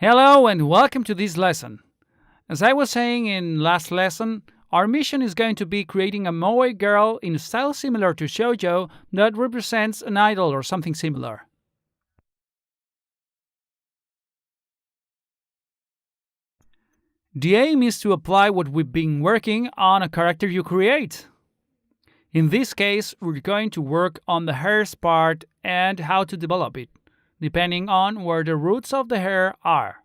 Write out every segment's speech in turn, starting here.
Hello and welcome to this lesson. As I was saying in last lesson, our mission is going to be creating a moe girl in a style similar to shoujo that represents an idol or something similar. The aim is to apply what we've been working on a character you create. In this case, we're going to work on the hair's part and how to develop it, depending on where the roots of the hair are.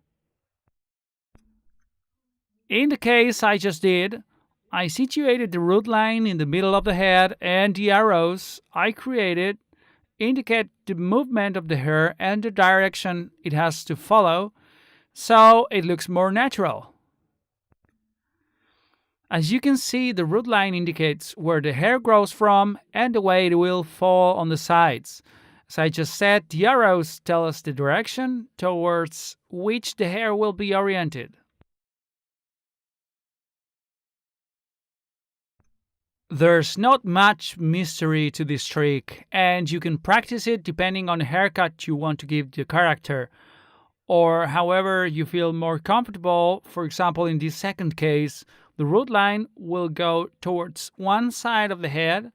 In the case I just did, I situated the root line in the middle of the head, and the arrows I created indicate the movement of the hair and the direction it has to follow, so it looks more natural. As you can see, the root line indicates where the hair grows from and the way it will fall on the sides. As I just said, the arrows tell us the direction towards which the hair will be oriented. There's not much mystery to this trick, and you can practice it depending on the haircut you want to give the character, or however you feel more comfortable. For example, in this second case, the root line will go towards one side of the head,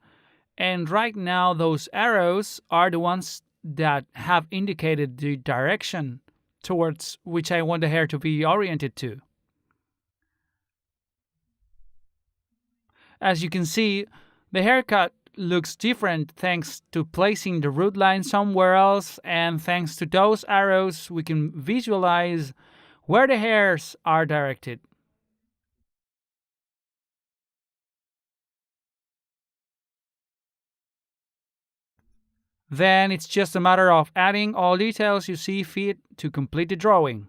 and right now those arrows are the ones that have indicated the direction towards which I want the hair to be oriented to. As you can see, the haircut looks different thanks to placing the root line somewhere else, and thanks to those arrows we can visualize where the hairs are directed. Then it's just a matter of adding all details you see fit to complete the drawing.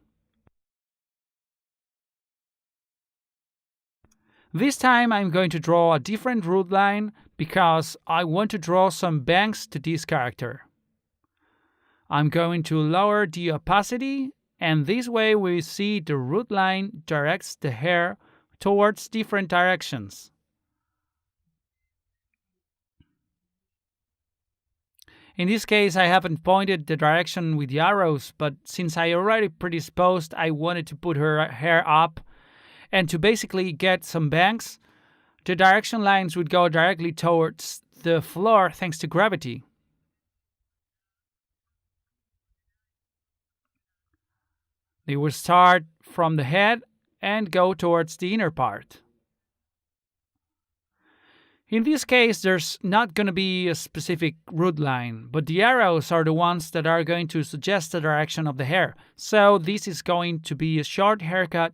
This time I'm going to draw a different root line because I want to draw some bangs to this character. I'm going to lower the opacity, and this way we see the root line directs the hair towards different directions. In this case, I haven't pointed the direction with the arrows, but since I already predisposed, I wanted to put her hair up. And to basically get some bangs, the direction lines would go directly towards the floor thanks to gravity. They will start from the head and go towards the inner part. In this case, there's not going to be a specific root line, but the arrows are the ones that are going to suggest the direction of the hair. So this is going to be a short haircut,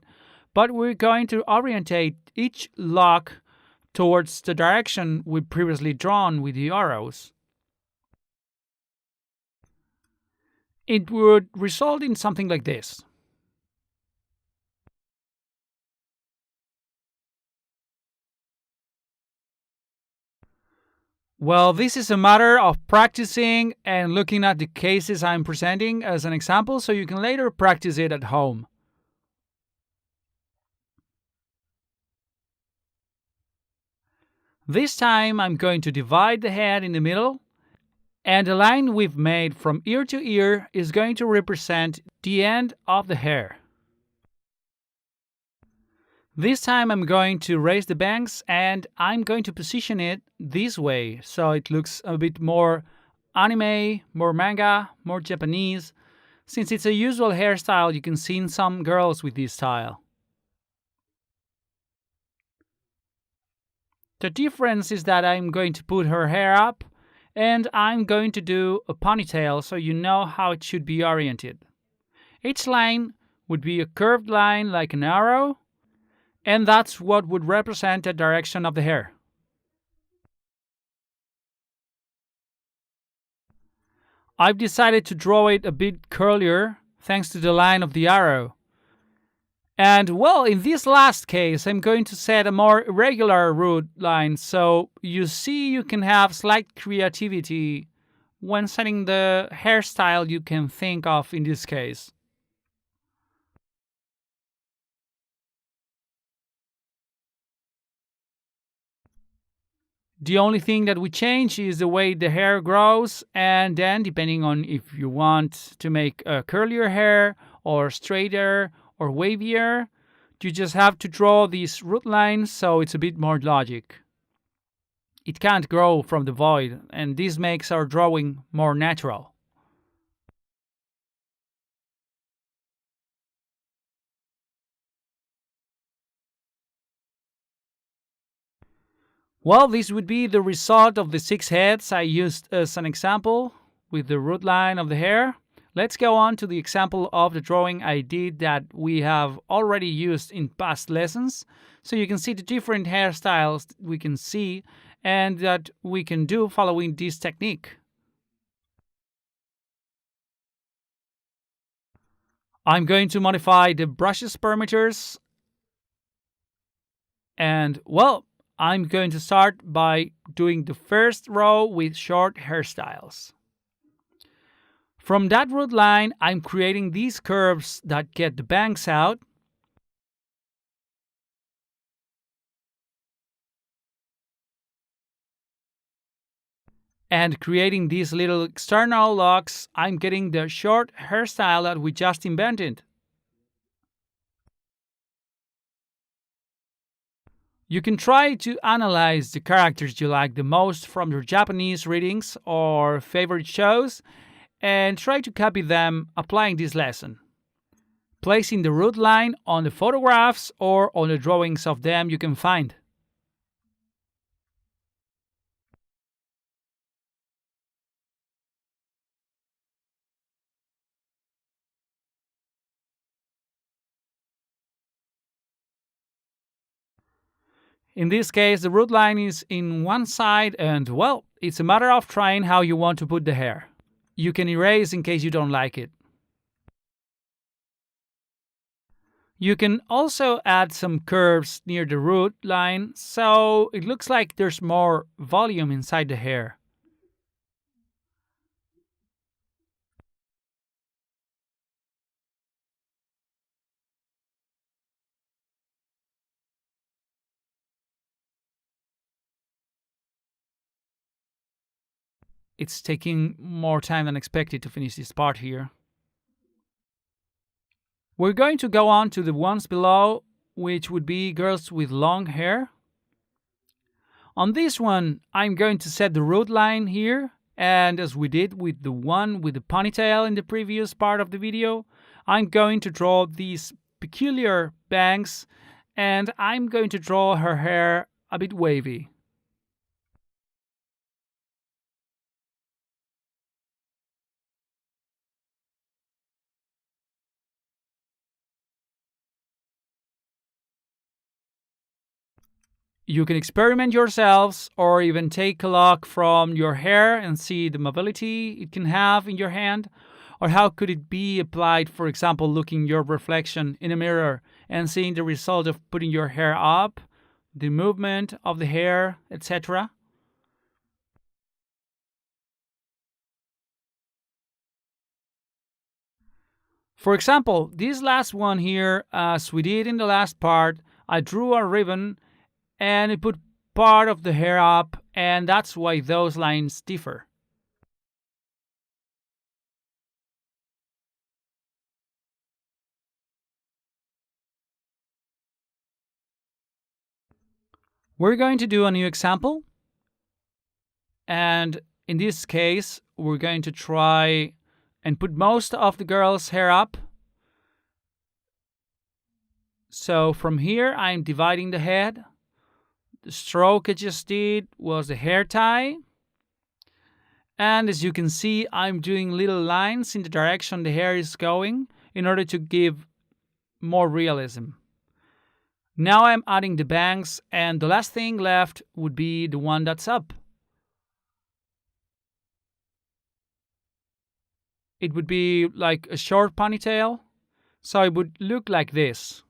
but we're going to orientate each lock towards the direction we previously drawn with the arrows. It would result in something like this. Well, this is a matter of practicing and looking at the cases I'm presenting as an example so you can later practice it at home. This time I'm going to divide the head in the middle, and the line we've made from ear to ear is going to represent the end of the hair. This time I'm going to raise the bangs, and I'm going to position it this way so it looks a bit more anime, more manga, more Japanese, since it's a usual hairstyle you can see in some girls with this style. The difference is that I'm going to put her hair up, and I'm going to do a ponytail so you know how it should be oriented. Each line would be a curved line like an arrow, and that's what would represent the direction of the hair. I've decided to draw it a bit curlier thanks to the line of the arrow. And well, in this last case, I'm going to set a more irregular root line, so you see you can have slight creativity when setting the hairstyle you can think of in this case. The only thing that we change is the way the hair grows, and then depending on if you want to make a curlier hair or straighter or wavier. You just have to draw these root lines, so it's a bit more logic. It can't grow from the void, and this makes our drawing more natural. Well, this would be the result of the 6 heads I used as an example with the root line of the hair. Let's go on to the example of the drawing I did that we have already used in past lessons, so you can see the different hairstyles we can see and that we can do following this technique. I'm going to modify the brushes parameters, and well, I'm going to start by doing the first row with short hairstyles. From that root line, I'm creating these curves that get the bangs out. And creating these little external locks, I'm getting the short hairstyle that we just invented. You can try to analyze the characters you like the most from your Japanese readings or favorite shows and try to copy them applying this lesson. Placing the root line on the photographs or on the drawings of them you can find. In this case, the root line is in one side and, well, it's a matter of trying how you want to put the hair. You can erase in case you don't like it. You can also add some curves near the root line so it looks like there's more volume inside the hair. It's taking more time than expected to finish this part here. We're going to go on to the ones below, which would be girls with long hair. On this one, I'm going to set the root line here, and as we did with the one with the ponytail in the previous part of the video, I'm going to draw these peculiar bangs, and I'm going to draw her hair a bit wavy. You can experiment yourselves or even take a lock from your hair and see the mobility it can have in your hand, or how could it be applied, for example, looking your reflection in a mirror and seeing the result of putting your hair up, the movement of the hair, etc. For example, this last one here, as we did in the last part, I drew a ribbon and it put part of the hair up, and that's why those lines differ. We're going to do a new example, and in this case, we're going to try and put most of the girl's hair up. So from here, I'm dividing the head. The stroke I just did was the hair tie. And as you can see, I'm doing little lines in the direction the hair is going in order to give more realism. Now I'm adding the bangs, and the last thing left would be the one that's up. It would be like a short ponytail, so it would look like this.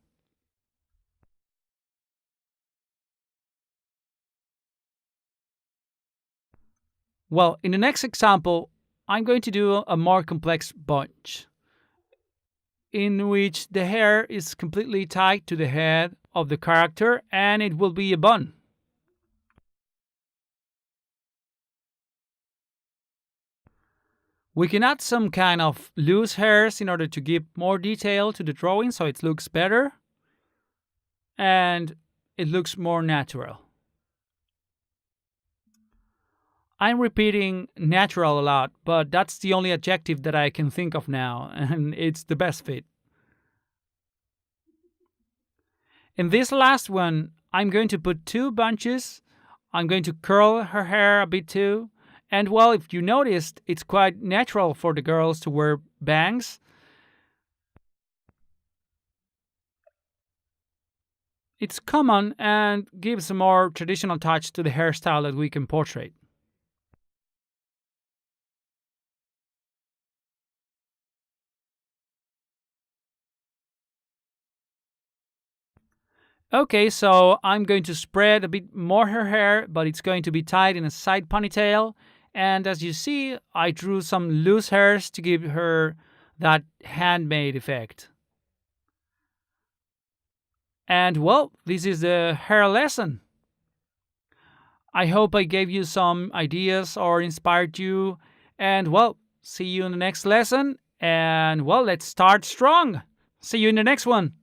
Well, in the next example, I'm going to do a more complex bunch, in which the hair is completely tied to the head of the character and it will be a bun. We can add some kind of loose hairs in order to give more detail to the drawing so it looks better and it looks more natural. I'm repeating natural a lot, but that's the only adjective that I can think of now, and it's the best fit. In this last one, I'm going to put two bunches. I'm going to curl her hair a bit too. And well, if you noticed, it's quite natural for the girls to wear bangs. It's common and gives a more traditional touch to the hairstyle that we can portray. Okay, so I'm going to spread a bit more her hair, but it's going to be tied in a side ponytail. And as you see, I drew some loose hairs to give her that handmade effect. And well, this is the hair lesson. I hope I gave you some ideas or inspired you. And well, see you in the next lesson. And well, let's start strong. See you in the next one.